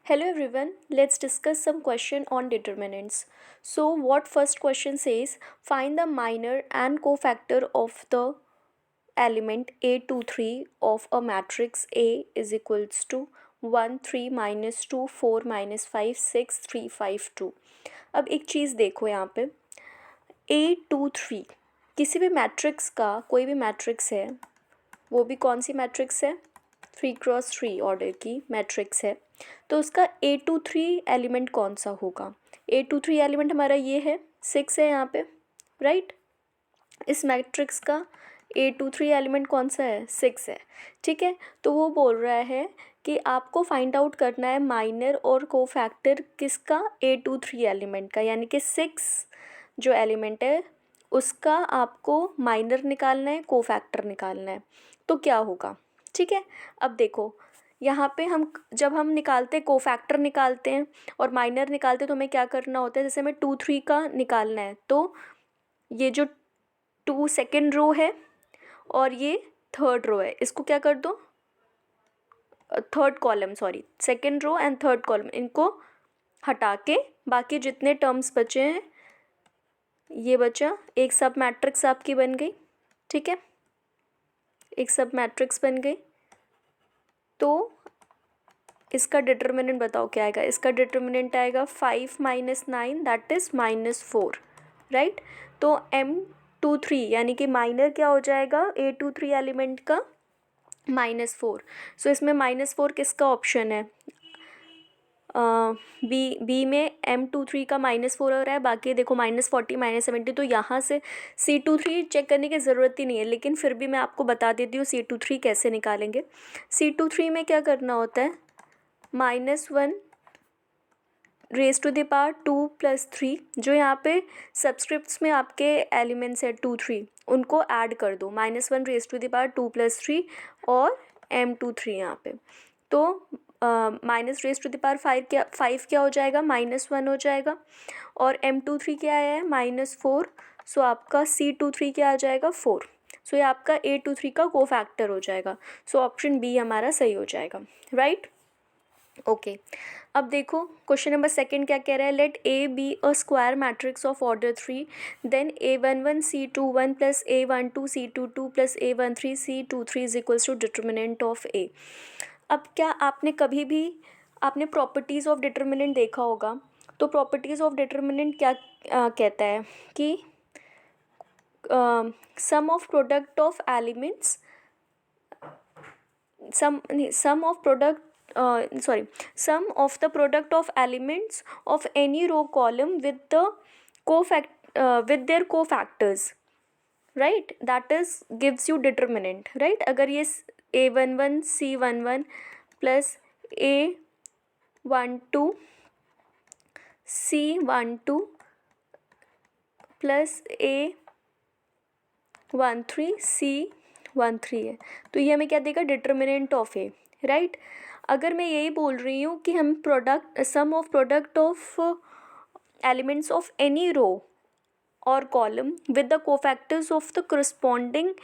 Hello everyone, let's discuss some question on determinants. So what first question says, find the minor and cofactor of the element A23 of a matrix A is equals to 1 3 minus 2 4 minus 5 6 3 5 2. अब एक चीज़ देखो यहाँ पे A23 किसी भी matrix का कोई भी मैट्रिक्स है, वो भी कौन सी मैट्रिक्स है, 3x3 ऑर्डर की मैट्रिक्स है, तो उसका A23 एलिमेंट कौन सा होगा। A23 एलिमेंट हमारा ये है 6 है यहाँ पे, राइट। इस मैट्रिक्स का A23 एलिमेंट कौन सा है, 6 है, ठीक है। तो वो बोल रहा है कि आपको फाइंड आउट करना है माइनर और कोफैक्टर किसका, A23 एलिमेंट का, यानी कि 6 जो एलिमेंट है उसका आपको माइनर निकालना है, कोफैक्टर निकालना है। तो क्या होगा, ठीक है। अब देखो यहाँ पे हम जब हम निकालते कोफैक्टर निकालते हैं और माइनर निकालते हैं तो हमें क्या करना होता है, जैसे हमें 2 3 का निकालना है तो ये जो 2 सेकेंड रो है और ये थर्ड रो है, इसको क्या कर दो, third column, sorry second row and third column, इनको हटा के बाकी जितने टर्म्स बचे हैं ये बचा, एक सब मैट्रिक्स आपकी बन गई, ठीक है, एक सब मैट्रिक्स बन गई। तो इसका डिटर्मिनेंट बताओ क्या आएगा, इसका डिटर्मिनेंट आएगा 5 माइनस 9 दैट इज़ -4, राइट। तो M23 यानी कि माइनर क्या हो जाएगा A23 एलिमेंट का, -4। सो इसमें -4 किसका ऑप्शन है, बी में M23 का -4 हो रहा है, बाकी देखो -40 -70, तो यहाँ से C23 चेक करने की ज़रूरत ही नहीं है, लेकिन फिर भी मैं आपको बता देती हूँ C23 कैसे निकालेंगे। C23 में क्या करना होता है, -1 रेज टू द पावर 2 + 3, जो यहाँ पे सब्सक्रिप्ट्स में आपके एलिमेंट्स है 2 3, उनको ऐड कर दो, -1 रेज टू द पावर 2 + 3 और M23 यहाँ पे। तो minus raise to the power 5 क्या हो जाएगा, -1 हो जाएगा, और M23 क्या आया है, -4। सो आपका C23 क्या आ जाएगा, 4। सो ये आपका A23 का कोफैक्टर हो जाएगा। सो ऑप्शन बी हमारा सही हो जाएगा, राइट। ओके अब देखो क्वेश्चन नंबर सेकंड क्या कह रहा है, let A be a square matrix of order 3, then A11 C21 + A12 C22 + A13 C23 is equals to determinant of A. अब क्या आपने कभी भी आपने प्रॉपर्टीज़ ऑफ डिटर्मिनेंट देखा होगा, तो प्रॉपर्टीज़ ऑफ डिटर्मिनेंट क्या कहता है कि sum of product of elements, sum of product sum of the product of elements of any row column with the with their cofactors, right, that is gives you determinant, right। अगर ये A11 C11 plus A12 C12 plus A13 C13 है, तो ये हमें क्या देगा, determinant of A, right. अगर मैं यही बोल रही हूँ कि हम product sum of product of elements of any row और column with the cofactors of the corresponding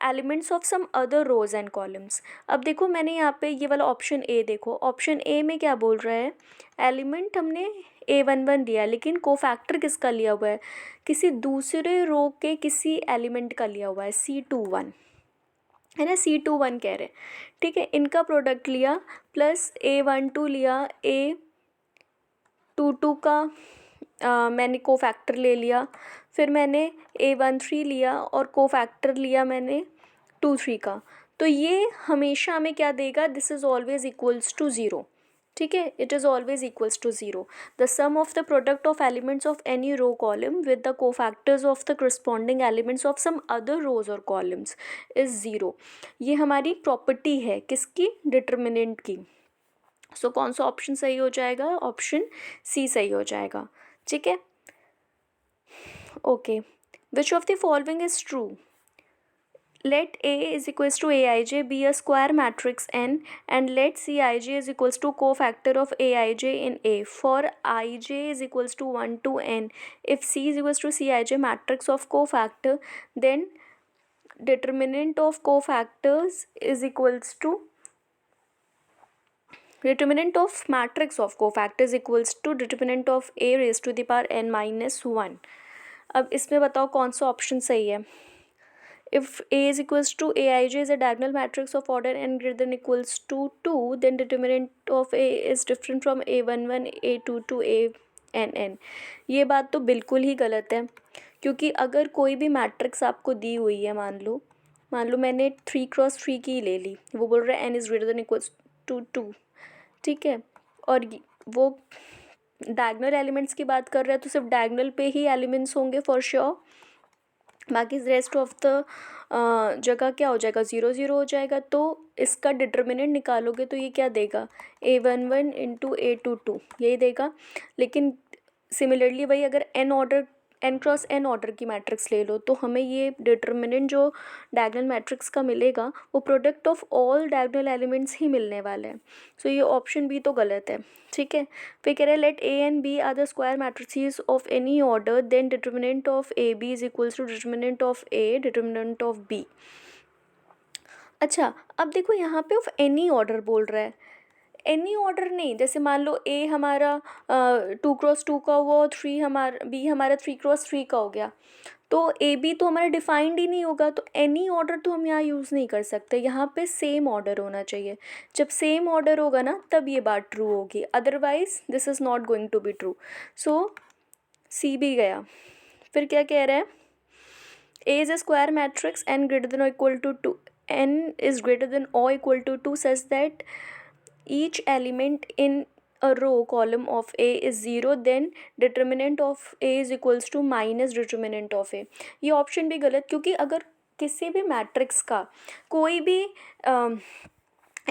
elements of some other rows and columns. अब देखो मैंने यहाँ पे ये वाला ऑप्शन ए देखो, ऑप्शन ए में क्या बोल रहा है, एलिमेंट हमने A11 दिया लेकिन कोफैक्टर किसका लिया हुआ है, किसी दूसरे रो के किसी एलिमेंट का लिया हुआ है, C21 है ना, C21 कह रहे हैं, ठीक है। इनका प्रोडक्ट लिया प्लस A12 लिया, A22 का मैंने कोफैक्टर ले लिया, फिर मैंने A13 लिया और कोफैक्टर लिया मैंने 23 का, तो ये हमेशा हमें क्या देगा, this is always equals to zero, ठीक है, it is always equals to zero. The sum of the product of elements of any row column with the cofactors of the corresponding elements of some other rows और columns is zero. ये हमारी property है किसकी, determinant की। सो कौन सा option सही हो जाएगा, ऑप्शन सी सही हो जाएगा, ठीक है। Okay, which of the following is true, let A is equals to Aij be a square matrix N, and let Cij is equals to cofactor of Aij in A for Ij is equals to 1 to N. If C is equals to Cij matrix of cofactor, then determinant of cofactors is equals to determinant of matrix of cofactors equals to determinant of a raise to the power n minus 1। अब इसमें बताओ कौन सा option सही है। If A is equals to Aij is a diagonal matrix of order n greater than equals to 2, then determinant of A is different from A11, A22, ANN। ये बात तो बिल्कुल ही गलत है, क्योंकि अगर कोई भी मैट्रिक्स आपको दी हुई है, मान लो मैंने 3x3 की ले ली, वो बोल रहा है n is greater than equals to 2, ठीक है, और वो डायगनल एलिमेंट्स की बात कर रहा है तो सिर्फ डायगनल पे ही एलिमेंट्स होंगे फॉर श्योर, बाकी रेस्ट ऑफ द जगह क्या हो जाएगा, 0 0 हो जाएगा। तो इसका डिटर्मिनेंट निकालोगे तो ये क्या देगा, A11 इंटू A22 यही देगा। लेकिन सिमिलरली वही अगर n क्रॉस n ऑर्डर की मैट्रिक्स ले लो तो हमें ये डिटर्मिनेंट जो डायगोनल मैट्रिक्स का मिलेगा वो product of all diagonal elements ही मिलने वाला है। सो ये ऑप्शन भी तो गलत है, ठीक है। फिर कह रहे हैं let A and B are the square matrices of any order, then determinant of AB is equals to determinant of A determinant of B। अच्छा, अब देखो यहाँ पे ऑफ एनी ऑर्डर बोल रहा है, एनी ऑर्डर नहीं, जैसे मान लो A हमारा 2x2 का हुआ और B हमारा 3x3 का हो गया, तो AB तो हमारा डिफाइंड ही नहीं होगा, तो एनी ऑर्डर तो हम यहाँ यूज़ नहीं कर सकते। यहाँ पे सेम ऑर्डर होना चाहिए, जब सेम ऑर्डर होगा ना तब ये बात ट्रू होगी, otherwise this is not going to be true. So C भी गया। फिर क्या कह रहा है, A is a square matrix n greater than or equal to 2, n is greater than or equal to 2 such that each element in a row column of A is 0, then determinant of A is equals to minus determinant of A। ये option भी गलत, क्योंकि अगर किसी भी matrix का कोई भी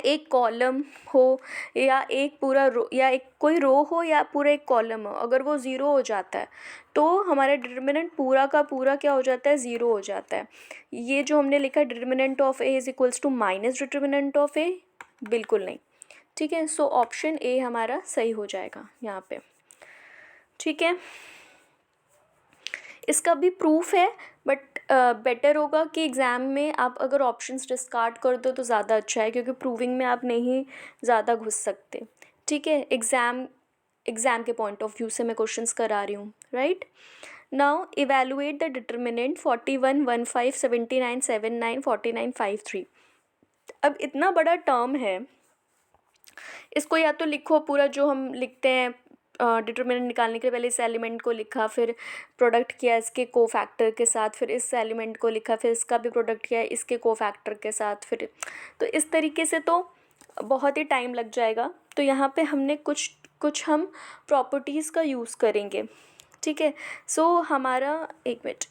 एक कॉलम हो या एक पूरा रो या एक कोई रो हो या पूरा एक कॉलम हो, अगर वो ज़ीरो हो जाता है तो हमारा डिटर्मिनेंट पूरा का पूरा क्या हो जाता है, ज़ीरो हो जाता है। ये जो हमने लिखा determinant of A is equals to minus determinant of A, बिल्कुल नहीं, ठीक है। सो ऑप्शन A हमारा सही हो जाएगा यहाँ पे, ठीक है। इसका भी प्रूफ है, बट बेटर होगा कि एग्ज़ाम में आप अगर ऑप्शंस डिस्कार्ड कर दो तो ज़्यादा अच्छा है, क्योंकि प्रूविंग में आप नहीं ज़्यादा घुस सकते, ठीक है। एग्ज़ाम के पॉइंट ऑफ व्यू से मैं क्वेश्चंस करा रही हूँ, right. Now evaluate the determinant 41 15 79 79 49 53। अब इतना बड़ा टर्म है, इसको या तो लिखो पूरा जो हम लिखते हैं डिटर्मिनेंट निकालने के लिए, पहले इस एलिमेंट को लिखा, फिर प्रोडक्ट किया इसके कोफैक्टर के साथ, फिर इस एलिमेंट को लिखा, फिर इसका भी प्रोडक्ट किया इसके कोफैक्टर के साथ, फिर तो इस तरीके से तो बहुत ही टाइम लग जाएगा। तो यहाँ पे हमने कुछ हम प्रॉपर्टीज़ का यूज़ करेंगे, ठीक है। सो हमारा एक मिनट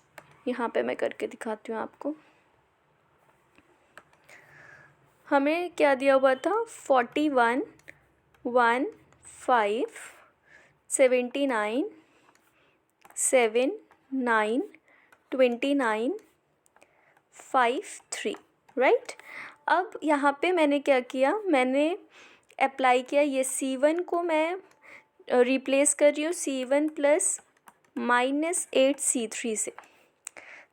यहाँ पे मैं करके दिखाती हूँ आपको। हमें क्या दिया हुआ था, 41 15 79 7 9 29 5 3, राइट। अब यहाँ पे मैंने क्या किया, मैंने अप्लाई किया, ये C1 को मैं रिप्लेस कर रही हूँ C1 प्लस -8C3 से,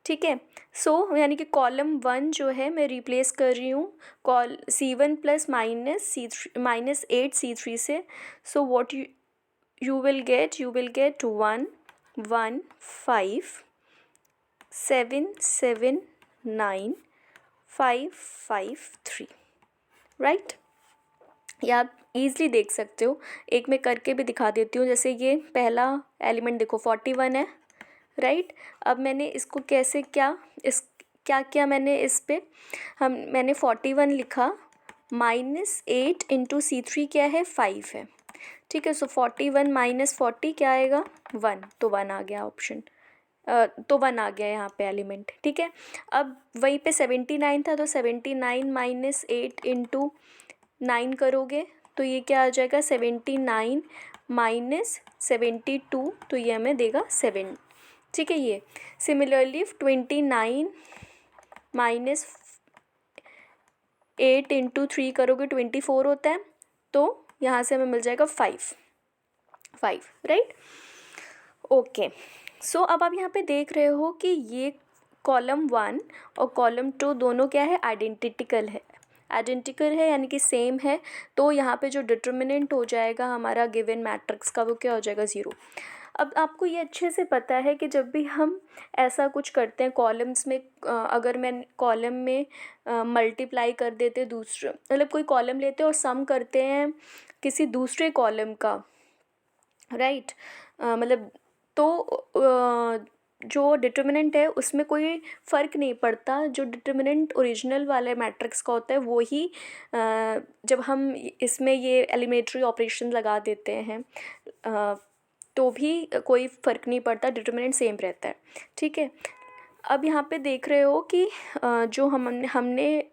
ठीक है। सो यानी कि कॉलम 1 जो है मैं रिप्लेस कर रही हूँ C1 प्लस -8C3 से। So what you will get 1 1 5 7 7 9 5 5 3, right. या आप ईज़िली देख सकते हो, एक मैं करके भी दिखा देती हूँ। जैसे ये पहला एलिमेंट देखो 41 है, राइट। अब मैंने इसको कैसे क्या किया मैंने इस पे मैंने 41 लिखा, -8 इंटू C3 क्या है, 5 है, ठीक है। सो 41 - 40 क्या आएगा, 1, तो 1 आ गया ऑप्शन, तो 1 आ गया यहाँ पे एलिमेंट, ठीक है। अब वहीं पे 79 था, तो 79 - 8 इंटू 9 करोगे तो ये क्या आ जाएगा, 79 - 72, तो ये हमें देगा 7, ठीक है। ये सिमिलरली 29 - 8 इंटू 3 करोगे 24 होता है, तो यहाँ से हमें मिल जाएगा 5, राइट। ओके, सो अब आप यहाँ पे देख रहे हो कि ये कॉलम 1 और कॉलम 2 दोनों क्या है, आइडेंटिकल है, आइडेंटिकल है यानी कि सेम है, तो यहाँ पे जो डिटर्मिनेंट हो जाएगा हमारा गिवन मैट्रिक्स का वो क्या हो जाएगा, 0। अब आपको ये अच्छे से पता है कि जब भी हम ऐसा कुछ करते हैं कॉलम्स में, अगर मैं कॉलम में मल्टीप्लाई कर देते दूसरे, मतलब कोई कॉलम लेते हैं और सम करते हैं किसी दूसरे कॉलम का, राइट, मतलब तो जो डिटर्मिनेंट है उसमें कोई फ़र्क नहीं पड़ता, जो डिटर्मिनेंट ओरिजिनल वाले मैट्रिक्स का होता है वो ही जब हम इसमें ये एलिमिनेटरी ऑपरेशन लगा देते हैं तो भी कोई फ़र्क नहीं पड़ता, डिटर्मिनेंट सेम रहता है, ठीक है। अब यहाँ पे देख रहे हो कि जो हमने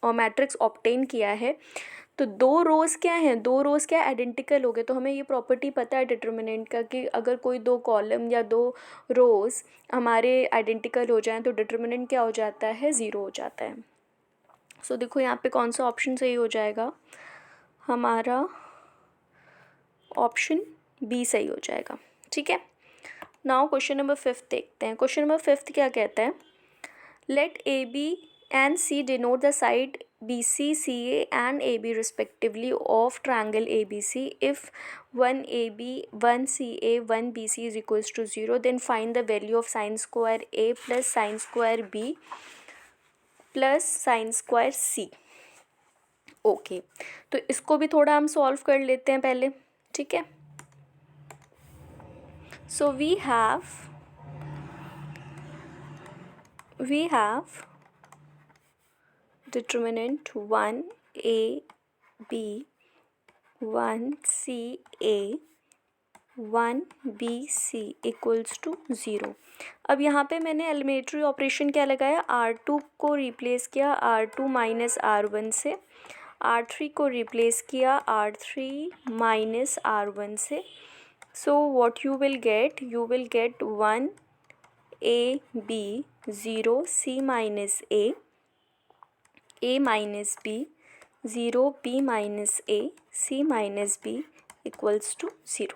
मैट्रिक्स ऑब्टेन किया है, तो दो रोज़ क्या हैं, दो रोज़ क्या आइडेंटिकल हो गए, तो हमें ये प्रॉपर्टी पता है डिटर्मिनेंट का कि अगर कोई दो कॉलम या दो रोज़ हमारे आइडेंटिकल हो जाएं तो डिटर्मिनेंट क्या हो जाता है, 0 हो जाता है। सो देखो यहाँ पे कौन सा ऑप्शन सही हो जाएगा, हमारा ऑप्शन बी सही हो जाएगा, ठीक है। नाउ क्वेश्चन नंबर 5 देखते हैं। क्वेश्चन नंबर 5 क्या कहता है, let A B and C denote the side B C C A and A B respectively of triangle A B C if 1 A B 1 C A 1 B C is equals to 0, then find the value of sine square A plus sine square B plus sine square C. Okay, तो इसको भी थोड़ा हम solve कर लेते हैं पहले, ठीक है। So we have determinant 1 a b 1 c a 1 b c equals to 0। अब यहाँ पे मैंने एलिमिनेटरी ऑपरेशन क्या लगाया, R2 को रिप्लेस किया R2 माइनस R1 से, R3 को रिप्लेस किया R3 माइनस R1 से। So what you will get, you will get 1 a b 0 c minus a minus b 0 b minus a c minus b equals to 0,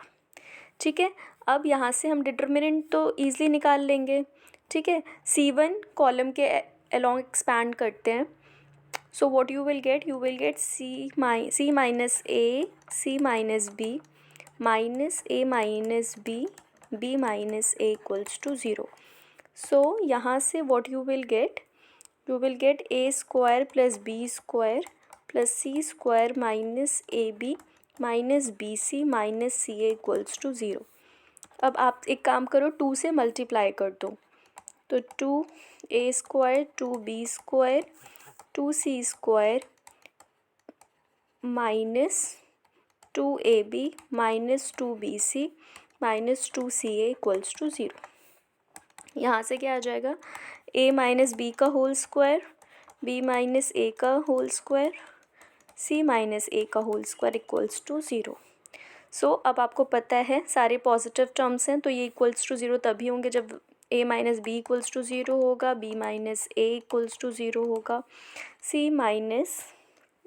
ठीक है। अब यहाँ से हम डिटर्मिनेंट तो ईज़िली निकाल लेंगे, ठीक है। C1 कॉलम के अलोंग एक्सपैंड करते हैं, so what you will get, you will get c minus a c minus b minus a minus b minus a equals to 0। So यहाँ से what you will get, you will get a square plus b square plus c square minus A B minus B C minus C A equals to 0। अब आप एक काम करो, 2 से multiply कर दो, तो 2a square 2b square 2c square minus 2ab minus 2bc minus 2ca equals to 0। यहाँ से क्या आ जाएगा, a माइनस बी का whole square b minus A का whole square c minus A का whole square equals to 0। So अब आपको पता है सारे पॉजिटिव टर्म्स हैं, तो ये इक्वल्स टू 0 तभी होंगे जब a minus B equals to 0 होगा, b minus A equals to 0 होगा, c माइनस,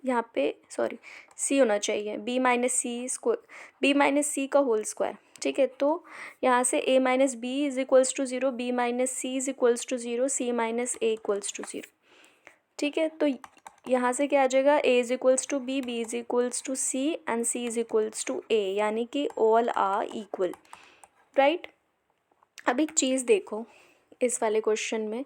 यहाँ पे सॉरी c होना चाहिए, b minus C square b minus C का होल स्क्वायर, ठीक है। तो यहाँ से a minus B is equals to 0, b minus C is equals to 0, c minus A equals to 0, ठीक है। तो यहाँ से क्या आ जाएगा, a is equals to b, b is equals to c and c is equals to a, यानी कि ऑल आर इक्वल, राइट। अब एक चीज़ देखो इस वाले क्वेश्चन में,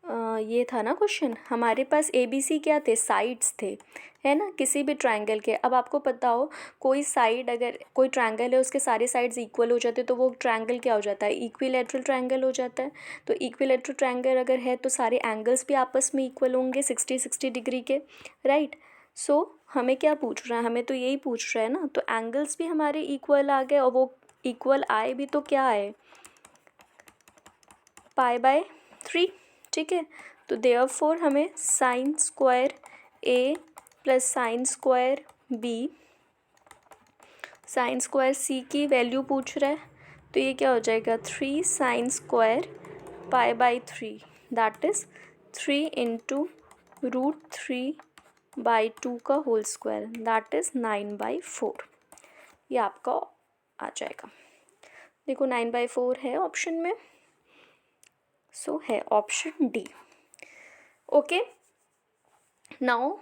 ये था ना क्वेश्चन, हमारे पास ए बी सी क्या थे, साइड्स थे, है ना, किसी भी ट्रायंगल के। अब आपको पता हो कोई साइड, अगर कोई ट्रायंगल है उसके सारे साइड्स इक्वल हो जाते तो वो ट्रायंगल क्या हो जाता है, इक्विलैटरल ट्रायंगल हो जाता है। तो इक्विलैटरल ट्रायंगल अगर है तो सारे एंगल्स भी आपस में इक्वल होंगे 60-60 डिग्री के, राइट। सो हमें क्या पूछ रहा है, हमें तो यही पूछ रहा है ना, तो एंगल्स भी हमारे इक्वल आ गए, और वो इक्वल आए भी तो क्या आए, π/3, ठीक है। तो देयरफॉर हमें sine square A plus sine square B sine square C की वैल्यू पूछ रहा है, तो ये क्या हो जाएगा, 3 sine square π/3, that is 3 into √3/2 का होल स्क्वायर, दैट इज़ 9/4। ये आपका आ जाएगा, देखो 9/4 है ऑप्शन में, सो है option D, okay. Now,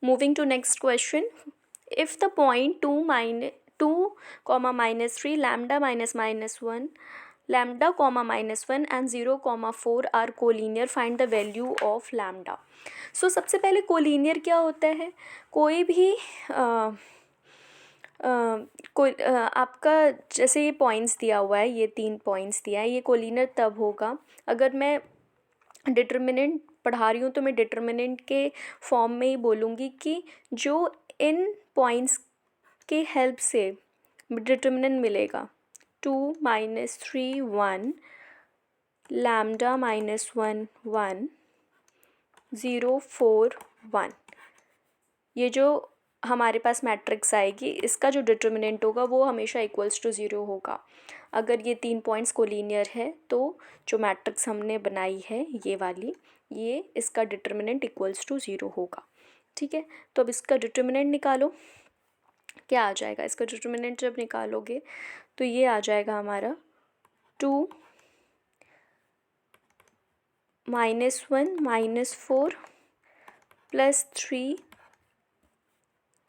moving to next question. If the point 2 comma minus 3 lambda minus minus 1 lambda comma minus 1 and 0 comma 4 are collinear, find the value of lambda. So सबसे पहले collinear क्या होता है? कोई भी आपका जैसे ये पॉइंट्स दिया हुआ है, ये 3 पॉइंट्स दिया है, ये कोलिनियर तब होगा अगर मैं डिटर्मिनेंट पढ़ा रही हूँ तो मैं डिटर्मिनेंट के फॉर्म में ही बोलूँगी कि जो इन पॉइंट्स के हेल्प से डिटर्मिनेंट मिलेगा 2 माइनस 3 1 लैम्डा माइनस 1 1 0 4 1, ये जो हमारे पास मैट्रिक्स आएगी इसका जो डिटर्मिनेंट होगा वो हमेशा इक्वल्स टू 0 होगा। अगर ये 3 पॉइंट्स कोलिनियर है तो जो मैट्रिक्स हमने बनाई है ये वाली, ये इसका डिटर्मिनेंट इक्वल्स टू 0 होगा। ठीक है, तो अब इसका डिटर्मिनेंट निकालो, क्या आ जाएगा? इसका डिटर्मिनेंट जब निकालोगे तो ये आ जाएगा हमारा 2 minus 1 minus 4 plus 3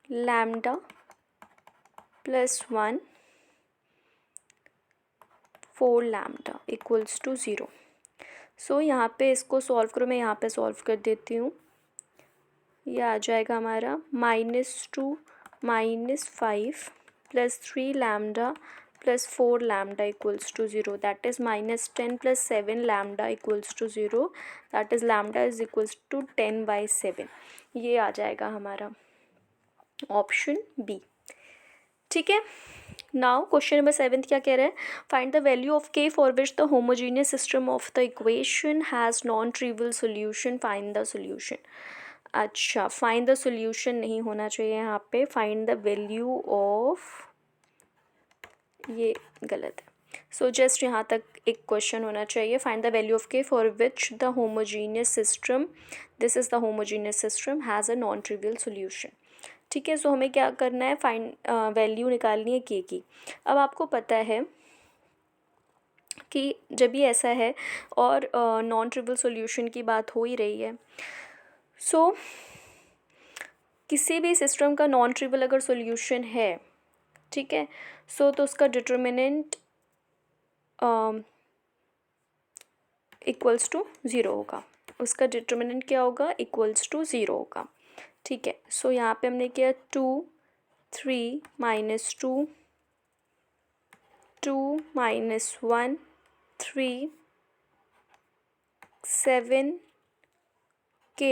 lambda plus 1 4 lambda equals to 0। So यहाँ पे इसको सॉल्व करो, मैं यहाँ पे सॉल्व कर देती हूँ। ये आ जाएगा हमारा -2 -5 plus 3 lambda plus 4 lambda equals to 0, that is -10 plus 7 lambda equals to 0, that is lambda is equals to 10/7। ये आ जाएगा हमारा ऑप्शन बी। ठीक है, नाउ क्वेश्चन नंबर 7 क्या कह रहा है? फाइंड द वैल्यू ऑफ के for which the homogeneous system of the equation has non trivial solution, find the solution. अच्छा, फाइंड द सोल्यूशन नहीं होना चाहिए यहाँ पे, फाइंड द वैल्यू ऑफ, ये गलत है। सो जस्ट यहाँ तक एक क्वेश्चन होना चाहिए, फाइंड द वैल्यू ऑफ के for which the homogeneous system, this is the homogeneous system has a non trivial solution. ठीक है, सो हमें क्या करना है? फाइंड वैल्यू निकालनी है के की। अब आपको पता है कि जब भी ऐसा है और नॉन ट्रिवियल सॉल्यूशन की बात हो ही रही है, सो किसी भी सिस्टम का नॉन ट्रिवियल अगर सॉल्यूशन है, ठीक है, सो तो उसका डिटर्मिनेंट इक्वल्स टू 0 होगा। उसका डिटर्मिनेंट क्या होगा? इक्वल्स टू 0 होगा। ठीक है, सो यहाँ पे हमने किया 2 3 -2 2 -1 3 7 k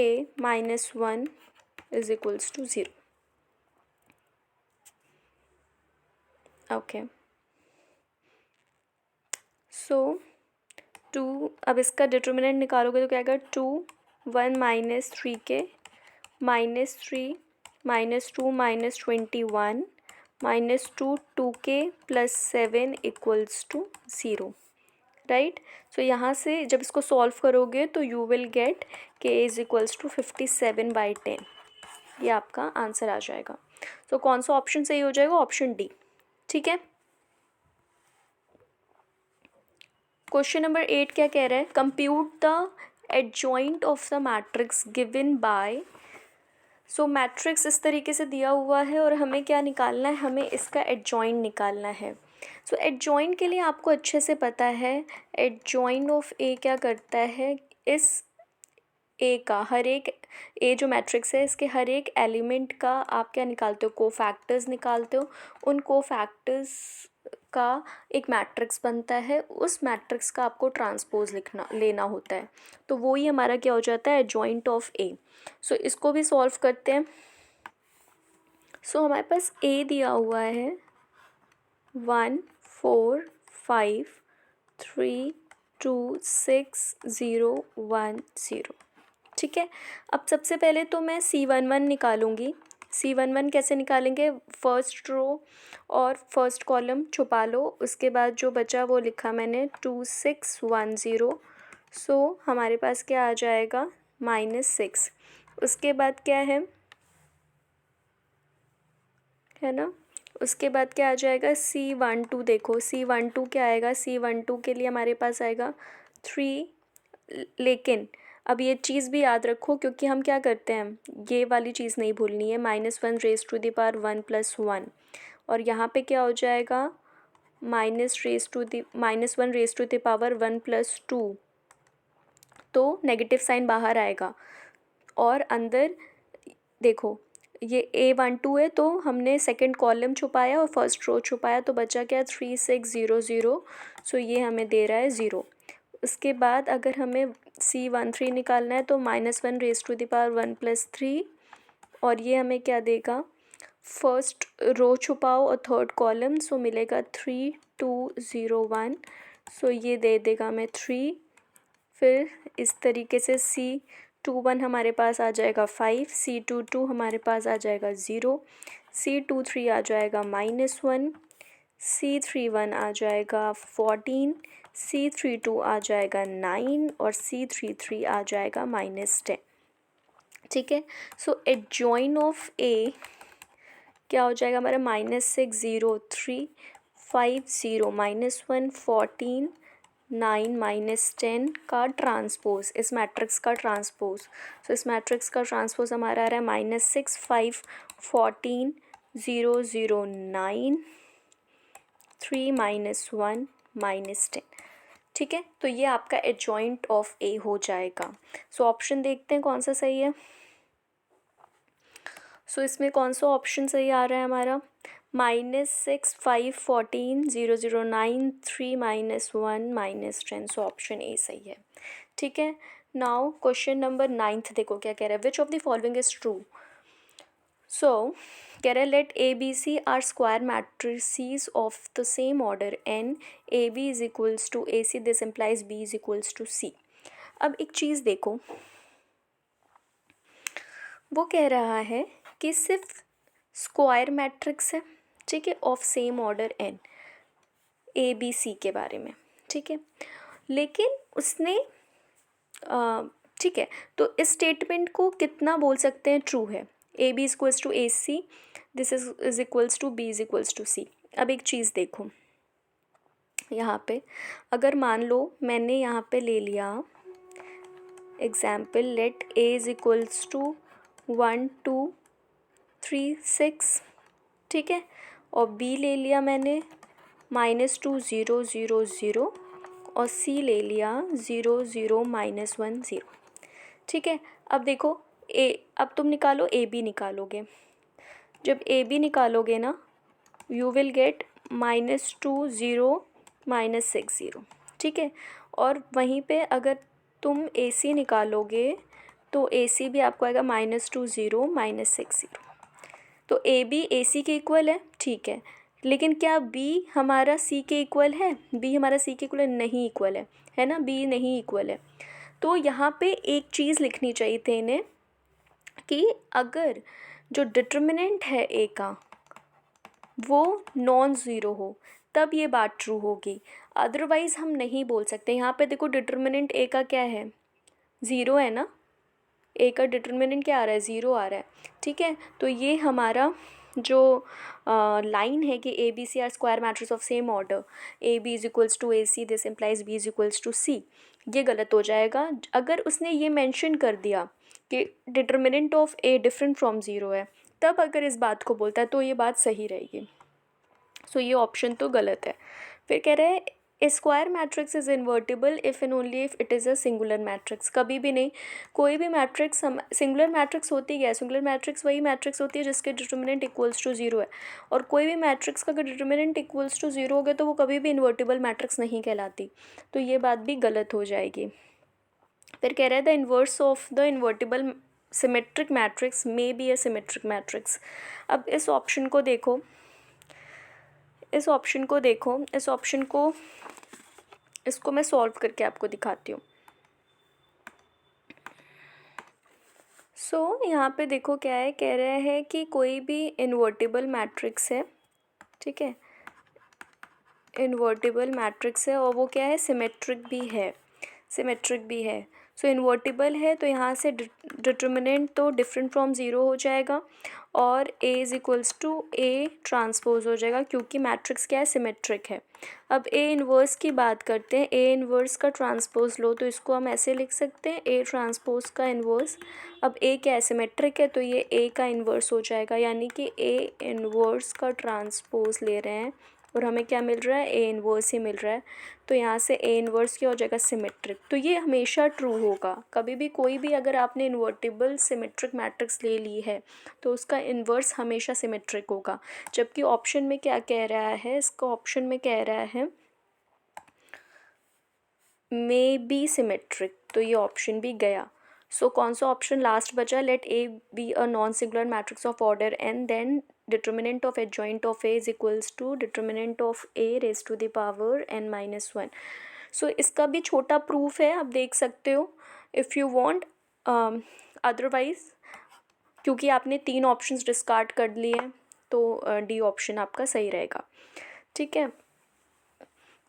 -1 is equals to 0। Okay, सो 2, अब इसका डिटर्मिनेंट निकालोगे तो क्या आएगा? 2 1 -3 के -3 -2 -21 -2 2k plus 7 equals to 0, right. So यहाँ से जब इसको सॉल्व करोगे तो you will get k is equals to 57/10, ये आपका आंसर आ जाएगा। सो कौन सा ऑप्शन सही हो जाएगा? Option D. ठीक है, क्वेश्चन नंबर 8 क्या कह रहा है? Compute the adjoint of the matrix given by, so matrix इस तरीके से दिया हुआ है और हमें क्या निकालना है? हमें इसका एडजॉइंट निकालना है। सो एडजॉइंट के लिए आपको अच्छे से पता है एडजॉइंट ऑफ ए क्या करता है, इस ए का हर एक, ए जो मैट्रिक्स है इसके हर एक एलिमेंट का आप क्या निकालते हो? कोफैक्टर्स निकालते हो। उन कोफैक्टर्स का एक मैट्रिक्स बनता है, उस मैट्रिक्स का आपको ट्रांसपोज लेना होता है, तो वो ही हमारा क्या हो जाता है? एडजॉइंट ऑफ ए। सो इसको भी सॉल्व करते हैं। सो हमारे पास ए दिया हुआ है 1 4 5 3 2 6 0 1 0। ठीक है, अब सबसे पहले तो मैं C11 निकालूंगी। C11 कैसे निकालेंगे? फर्स्ट रो और फर्स्ट कॉलम छुपा लो, उसके बाद जो बचा वो लिखा मैंने 2 6 1 0। सो हमारे पास क्या आ जाएगा? -6। उसके बाद क्या है ना, उसके बाद क्या आ जाएगा? C12। देखो C12 क्या आएगा? C12 के लिए हमारे पास आएगा 3, लेकिन अब ये चीज़ भी याद रखो, क्योंकि हम क्या करते हैं, ये वाली चीज़ नहीं भूलनी है, -1 रेज़ टू द पावर 1 + 1, और यहाँ पे क्या हो जाएगा, -1 रेज़ टू द पावर 1 + 2, तो नेगेटिव साइन बाहर आएगा। और अंदर देखो ये A12 है, तो हमने सेकंड कॉलम छुपाया और फर्स्ट रो छुपाया, तो बचा क्या, 3 6 0 0, सो ये हमें दे रहा है 0। उसके बाद अगर हमें C13 निकालना है तो -1 रेज़ टू द पावर 1 + 3, और ये हमें क्या देगा, फर्स्ट रो छुपाओ और थर्ड कॉलम, सो मिलेगा 3 2 0 1, सो ये दे देगा हमें 3। फिर इस तरीके से C21 हमारे पास आ जाएगा 5, C22 हमारे पास आ जाएगा 0, C23 आ जाएगा -1, C31 आ जाएगा 14, C32 आ जाएगा 9, और C33 आ जाएगा -10। ठीक है, सो एडजॉइन ऑफ A क्या हो जाएगा हमारा, -6 0 3 5 0 -1 14 9 -10 का ट्रांसपोज, इस मैट्रिक्स का ट्रांसपोज। सो इस मैट्रिक्स का ट्रांसपोज हमारा आ रहा है -6 5 14 0 0 9 3 -1 -10। ठीक है, तो ये आपका एडजॉइंट ऑफ ए हो जाएगा। सो ऑप्शन देखते हैं कौन सा सही है। सो इसमें कौन सा ऑप्शन सही आ रहा है हमारा, -6 5 14 0 0 9 3 -1 -10, सो ऑप्शन ए सही है। ठीक है, नाउ क्वेश्चन नंबर 9 देखो क्या कह रहा है, which of the following is true. So कह रहा है let A B C are square matrices of the same order n, A B is equals to A C, this implies B is equals to C. अब एक चीज़ देखो, वो कह रहा है कि सिर्फ स्क्वायर मैट्रिक्स है, ठीक है, of same order n, A B C के बारे में, ठीक है, लेकिन उसने ठीक है, तो इस स्टेटमेंट को कितना बोल सकते हैं ट्रू है, A B is equals to A C, this is equals to B is equals to C. अब एक चीज़ देखो यहाँ पे, अगर मान लो मैंने यहाँ पे ले लिया example, let A is equals to 1 2 3 6, ठीक है, और बी ले लिया मैंने -2 0 0 0, और सी ले लिया 0 0 -1 0। ठीक है, अब देखो अब तुम निकालो ए बी निकालोगे, जब ए बी निकालोगे ना, यू विल गेट -2 0 -6 0। ठीक है, और वहीं पे अगर तुम ए सी निकालोगे तो ए सी भी आपको आएगा -2 0 -6 0। तो ए बी ए सी के इक्वल है, ठीक है, लेकिन क्या बी हमारा सी के इक्वल है, बी हमारा सी के इक्वल नहीं इक्वल है ना, बी नहीं इक्वल है। तो यहाँ पे एक चीज़ लिखनी चाहिए थी इन्हें कि अगर जो डिटर्मिनेंट है ए का वो नॉन ज़ीरो हो तब ये बात ट्रू होगी, अदरवाइज़ हम नहीं बोल सकते। यहाँ पे देखो डिटर्मिनेंट ए का क्या है, ज़ीरो है ना, ए का डिटर्मिनेंट क्या आ रहा है, ज़ीरो आ रहा है। ठीक है, तो ये हमारा जो लाइन है कि A B C are square matrix of same order, A B is equals to A C, this implies B is equals to C, ये गलत हो जाएगा। अगर उसने ये मेंशन कर दिया कि determinant of a different from zero है, तब अगर इस बात को बोलता है तो ये बात सही रहेगी। सो ये ऑप्शन तो गलत है। फिर कह रहे हैं a square matrix is invertible if and only if it is a singular matrix. कभी भी नहीं, कोई भी मैट्रिक्स हम सिंगुलर मैट्रिक्स होती है, सिंगुलर मैट्रिक्स वही मैट्रिक्स होती है जिसके डिटर्मिनेंट इक्वल्स टू ज़ीरो है, और कोई भी मैट्रिक्स का अगर डिटर्मिनेंट इक्वल्स टू ज़ीरो हो गया तो वो कभी भी इन्वर्टिबल मैट्रिक्स नहीं कहलाती, तो ये बात भी गलत हो जाएगी। फिर कह रहे हैं the inverse of the invertible symmetric matrix may be a symmetric matrix. अब इस ऑप्शन को देखो, इस ऑप्शन को देखो, इस ऑप्शन को, इसको मैं सॉल्व करके आपको दिखाती हूँ। सो यहाँ पे देखो क्या है, कह रहे हैं कि कोई भी इन्वर्टिबल मैट्रिक्स है, ठीक है, इन्वर्टिबल मैट्रिक्स है और वो क्या है, सिमेट्रिक भी है, सिमेट्रिक भी है। सो इन्वर्टिबल है तो यहाँ से डिटर्मिनेंट तो डिफरेंट फ्रॉम ज़ीरो हो जाएगा, और A is equals to A transpose हो जाएगा, क्योंकि मैट्रिक्स क्या है, सिमेट्रिक है। अब A इन्वर्स की बात करते हैं। A इन्वर्स का ट्रांसपोज लो तो इसको हम ऐसे लिख सकते हैं, A ट्रांसपोज का इन्वर्स। अब A क्या है, सिमेट्रिक है, तो ये A का इन्वर्स हो जाएगा, यानी कि A इन्वर्स का ट्रांसपोज ले रहे हैं और हमें क्या मिल रहा है, A इन्वर्स ही मिल रहा है। तो यहाँ से A इन्वर्स क्या हो जाएगा, सिमेट्रिक। तो ये हमेशा ट्रू होगा। कभी भी कोई भी अगर आपने इन्वर्टिबल सिमेट्रिक मैट्रिक्स ले ली है तो उसका इन्वर्स हमेशा सिमेट्रिक होगा। जबकि ऑप्शन में क्या कह रहा है, इसका ऑप्शन में कह रहा है मे बी सिमेट्रिक, तो ये ऑप्शन भी गया। सो कौन सा ऑप्शन लास्ट बचा, let A be a non singular matrix of order n, then determinant of adjoint of A is equals to determinant of A raise to the power n minus one. सो इसका भी छोटा proof है, आप देख सकते हो इफ़ यू वांट। अदरवाइज क्योंकि आपने 3 ऑप्शंस डिस्कार्ड कर लिए हैं तो डी ऑप्शन आपका सही रहेगा, ठीक है।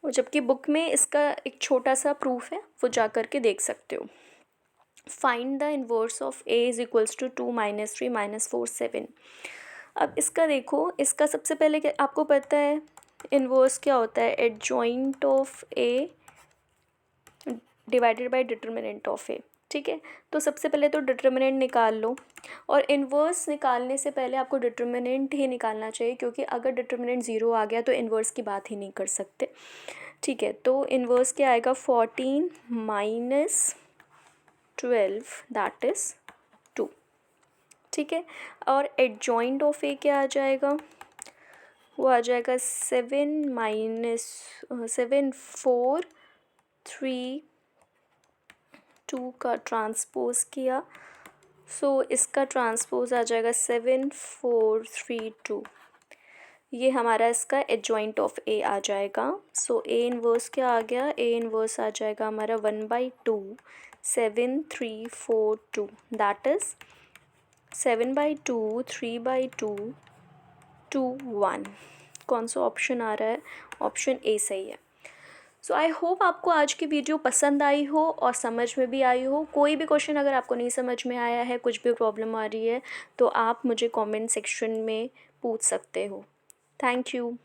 और जबकि बुक में इसका एक छोटा सा प्रूफ है, वो जा कर के देख सकते हो। Find the inverse of A is equals to 2 minus 3 minus 4 7। अब इसका देखो, इसका सबसे पहले क्या आपको पता है इन्वर्स क्या होता है, adjoint of A divided by determinant of A, ठीक है। तो सबसे पहले तो डिटर्मिनेंट निकाल लो, और इन्वर्स निकालने से पहले आपको डिटर्मिनेंट ही निकालना चाहिए, क्योंकि अगर डिटर्मिनेंट ज़ीरो आ गया तो इन्वर्स की बात ही नहीं कर सकते, ठीक है। तो इन्वर्स क्या आएगा, 14 माइनस 12 दैट इज़ 2, ठीक है। और एडजॉइंट ऑफ ए क्या आ जाएगा, वो आ जाएगा 7 माइनस 7 4 3 2 का ट्रांसपोज किया, सो इसका ट्रांसपोज आ जाएगा 7 4 3 2। ये हमारा इसका एडजॉइंट ऑफ ए आ जाएगा। सो ए इन्वर्स क्या आ गया, ए इन्वर्स आ जाएगा हमारा 1/2 7 3 4 2 दैट इज़ 7/2 3/2 2 1। कौन सा ऑप्शन आ रहा है, ऑप्शन ए सही है। सो आई होप आपको आज की वीडियो पसंद आई हो और समझ में भी आई हो। कोई भी क्वेश्चन अगर आपको नहीं समझ में आया है, कुछ भी प्रॉब्लम आ रही है, तो आप मुझे कमेंट सेक्शन में पूछ सकते हो। Thank you.